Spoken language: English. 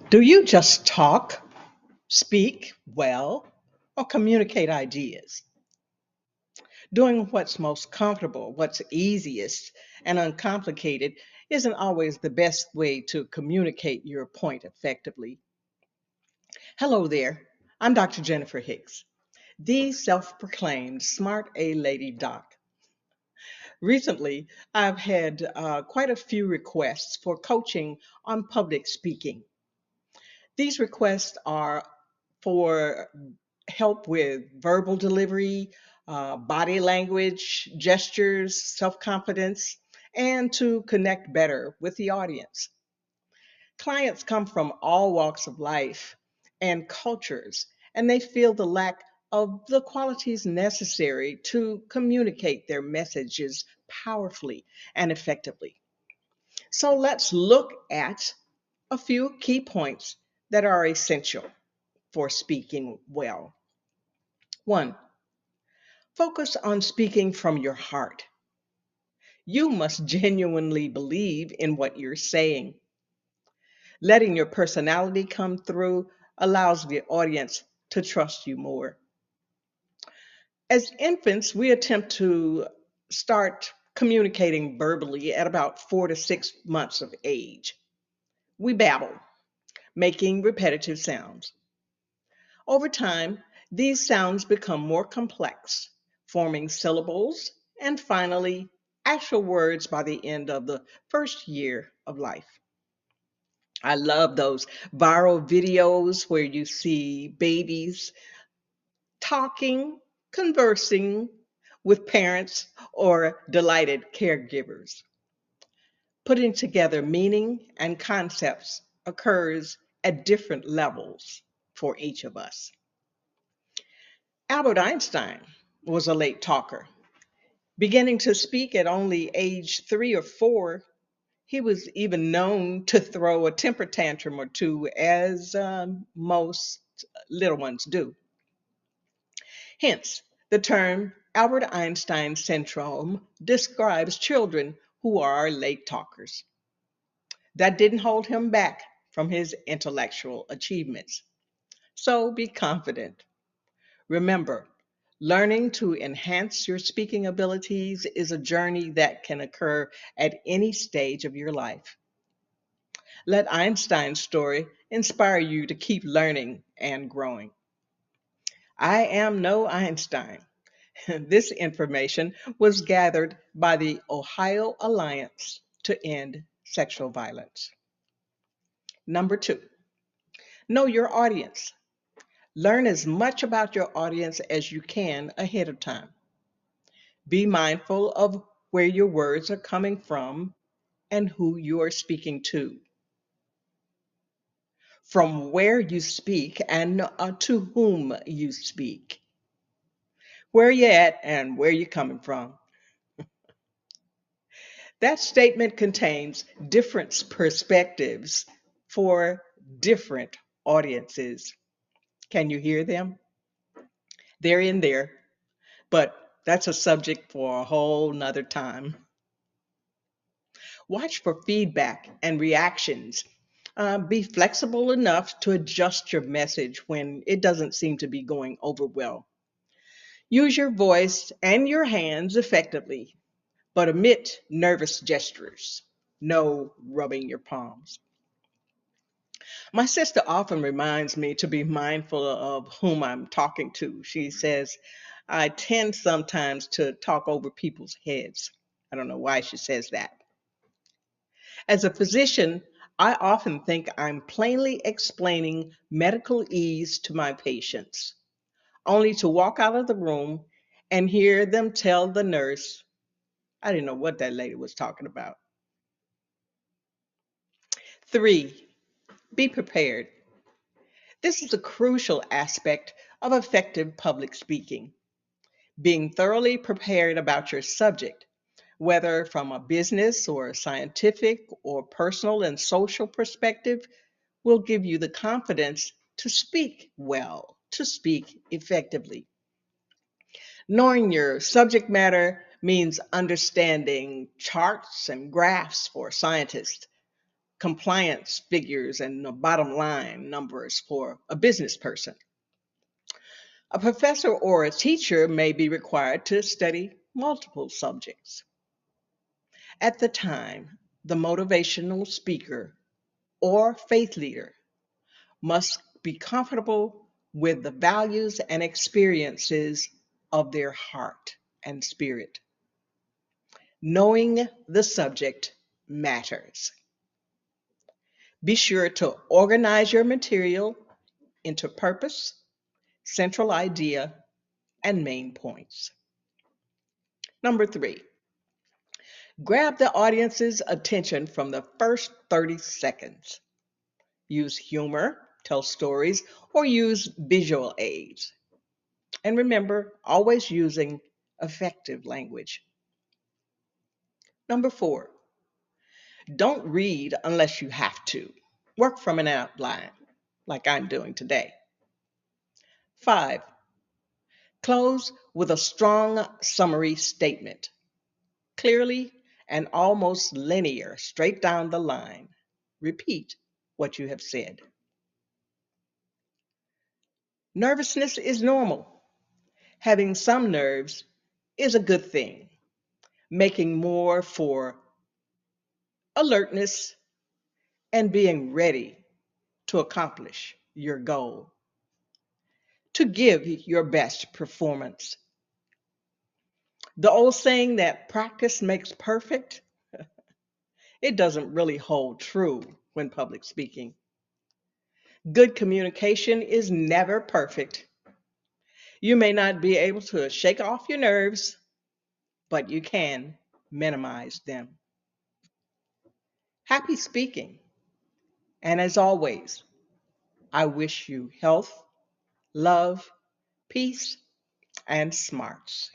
Do you just talk, speak well, or communicate ideas? Doing what's most comfortable, what's easiest and uncomplicated isn't always the best way to communicate your point effectively. Hello there. I'm Dr. Jennifer Hicks, the self proclaimed smart A lady doc. Recently, I've had quite a few requests for coaching on public speaking. These requests are for help with verbal delivery, body language, gestures, self confidence, and to connect better with the audience. Clients come from all walks of life and cultures, and they feel the lack of the qualities necessary to communicate their messages powerfully and effectively. So let's look at a few key points that are essential for speaking well. One, focus on speaking from your heart. You must genuinely believe in what you're saying. Letting your personality come through allows the audience to trust you more. As infants, we attempt to start communicating verbally at about 4 to 6 months of age. We babble, making repetitive sounds. Over time, these sounds become more complex, forming syllables and finally actual words by the end of the first year of life. I love those viral videos where you see babies talking, conversing with parents or delighted caregivers. Putting together meaning and concepts occurs at different levels for each of us. Albert Einstein was a late talker. Beginning to speak at only age 3 or 4, he was even known to throw a temper tantrum or two, as most little ones do. Hence, the term Albert Einstein syndrome describes children who are late talkers. That didn't hold him back from his intellectual achievements. So be confident. Remember, learning to enhance your speaking abilities is a journey that can occur at any stage of your life. Let Einstein's story inspire you to keep learning and growing. I am no Einstein. This information was gathered by the Ohio Alliance to End Sexual Violence. Number two, know your audience. Learn as much about your audience as you can ahead of time. Be mindful of where your words are coming from and who you are speaking to, from where you speak and to whom you speak, where you're at and where you're coming from. That statement contains different perspectives for different audiences. Can you hear them? They're in there, but that's a subject for a whole nother time. Watch for feedback and reactions. Be flexible enough to adjust your message when it doesn't seem to be going over well. Use your voice and your hands effectively, but omit nervous gestures. No rubbing your palms. My sister often reminds me to be mindful of whom I'm talking to. She says, I tend sometimes to talk over people's heads. I don't know why she says that. As a physician, I often think I'm plainly explaining medical ease to my patients, only to walk out of the room and hear them tell the nurse, I didn't know what that lady was talking about. Three, be prepared. This is a crucial aspect of effective public speaking. Being thoroughly prepared about your subject, whether from a business or scientific or personal and social perspective, will give you the confidence to speak well, to speak effectively. Knowing your subject matter means understanding charts and graphs for scientists, compliance figures and the bottom line numbers for a business person. A professor or a teacher may be required to study multiple subjects. At the time, the motivational speaker or faith leader must be comfortable with the values and experiences of their heart and spirit. Knowing the subject matters. Be sure to organize your material into purpose, central idea, and main points. Number 3, grab the audience's attention from the first 30 seconds. Use humor, tell stories, or use visual aids. And remember, always using effective language. Number 4, don't read unless you have to. Work from an outline, like I'm doing today. 5, close with a strong summary statement. Clearly and almost linear, straight down the line. Repeat what you have said. Nervousness is normal. Having some nerves is a good thing, making more for alertness and being ready to accomplish your goal, to give your best performance. The old saying that practice makes perfect, it doesn't really hold true when public speaking. Good communication is never perfect. You may not be able to shake off your nerves, but you can minimize them. Happy speaking. And as always, I wish you health, love, peace, and smarts.